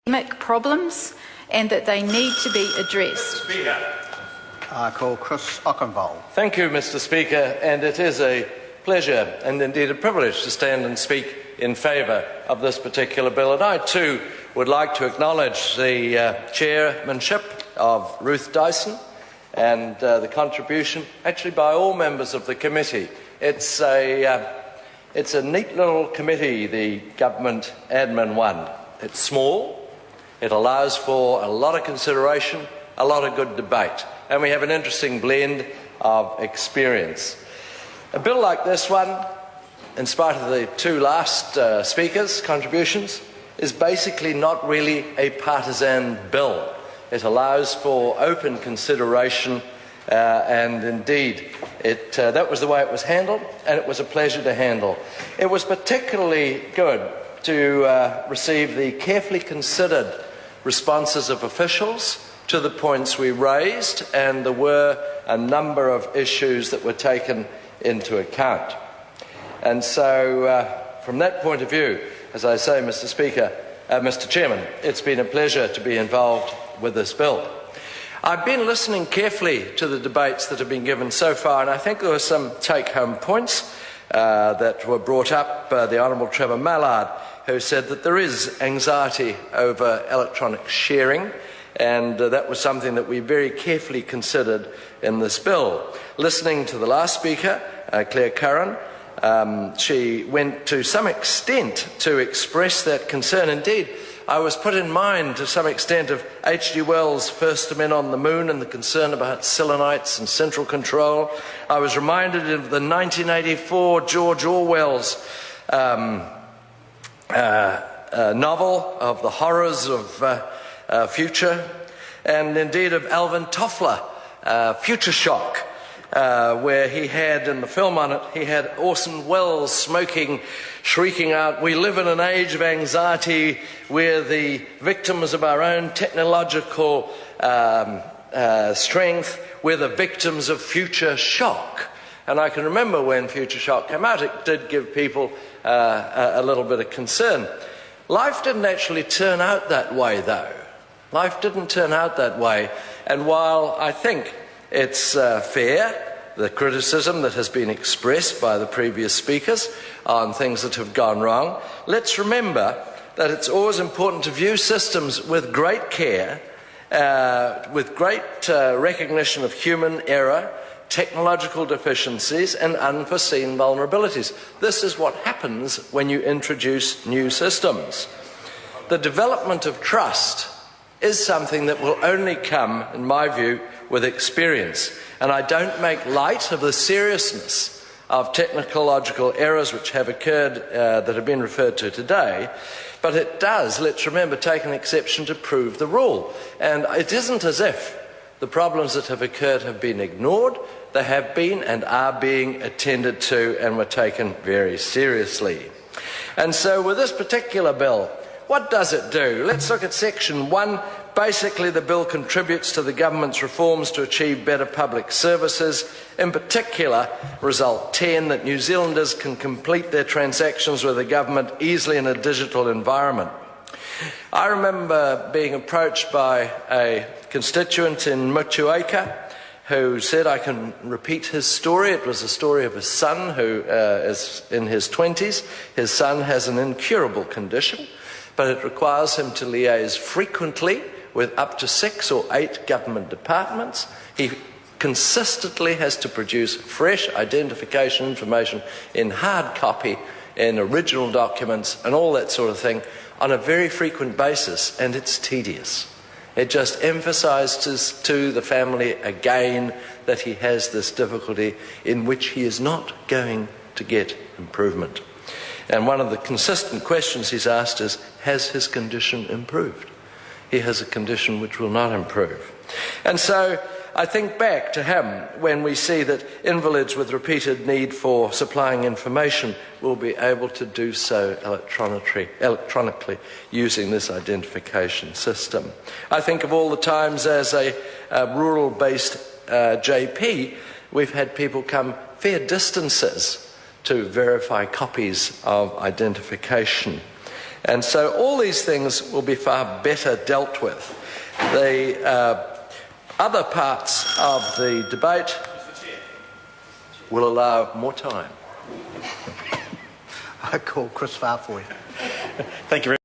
problems and that they need to be addressed. I call Chris Ockenvold. Thank you, Mr. Speaker, and it is a pleasure and indeed a privilege to stand and speak in favour of this particular bill. And I too would like to acknowledge the chairmanship of Ruth Dyson and the contribution actually by all members of the committee. It's a neat little committee, the Government Admin one. It's small. It allows for a lot of consideration, a lot of good debate, and we have an interesting blend of experience. A bill like this one, in spite of the two last speakers' contributions, is basically not really a partisan bill. It allows for open consideration, and indeed that was the way it was handled, and it was a pleasure to handle. It was particularly good to receive the carefully considered responses of officials to the points we raised, and there were a number of issues that were taken into account. And so, from that point of view, as I say, Mr. Chairman, it's been a pleasure to be involved with this bill. I've been listening carefully to the debates that have been given so far, and I think there were some take-home points that were brought up by the Honourable Trevor Mallard, who said that there is anxiety over electronic sharing, and that was something that we very carefully considered in this bill. Listening to the last speaker, Claire Curran, she went to some extent to express that concern. Indeed, I was put in mind to some extent of H.G. Wells' First Men on the Moon and the concern about selenites and central control. I was reminded of the 1984 George Orwell's novel of the horrors of future, and indeed of Alvin Toffler, Future Shock, where he had, in the film on it, he had Orson Welles shrieking out, "We live in an age of anxiety. We're the victims of our own technological strength. We're the victims of future shock." And I can remember when Future Shock came out, it did give people a little bit of concern. Life didn't actually turn out that way, though. Life didn't turn out that way. And while I think it's fair, the criticism that has been expressed by the previous speakers on things that have gone wrong, let's remember that it's always important to view systems with great care, with great recognition of human error, technological deficiencies and unforeseen vulnerabilities. This is what happens when you introduce new systems. The development of trust is something that will only come, in my view, with experience. And I don't make light of the seriousness of technological errors which have occurred that have been referred to today, but it does, let's remember, take an exception to prove the rule. And it isn't as if the problems that have occurred have been ignored. They have been and are being attended to and were taken very seriously. And so with this particular bill, what does it do? Let's look at Section 1. Basically, the bill contributes to the government's reforms to achieve better public services. In particular, Result 10, that New Zealanders can complete their transactions with the government easily in a digital environment. I remember being approached by a constituent in Motueka who said, I can repeat his story. It was a story of a son who is in his 20s. His son has an incurable condition, but it requires him to liaise frequently with up to 6 or 8 government departments. He consistently has to produce fresh identification information in hard copy, in original documents, and all that sort of thing on a very frequent basis, and it's tedious. It just emphasises to the family again that he has this difficulty in which he is not going to get improvement. And one of the consistent questions he's asked is, has his condition improved? He has a condition which will not improve. And so I think back to him when we see that invalids with repeated need for supplying information will be able to do so electronically using this identification system. I think of all the times as a rural-based JP, we've had people come fair distances to verify copies of identification. And so all these things will be far better dealt with. The other parts of the debate will allow more time. I call Chris Farfoy. Thank you very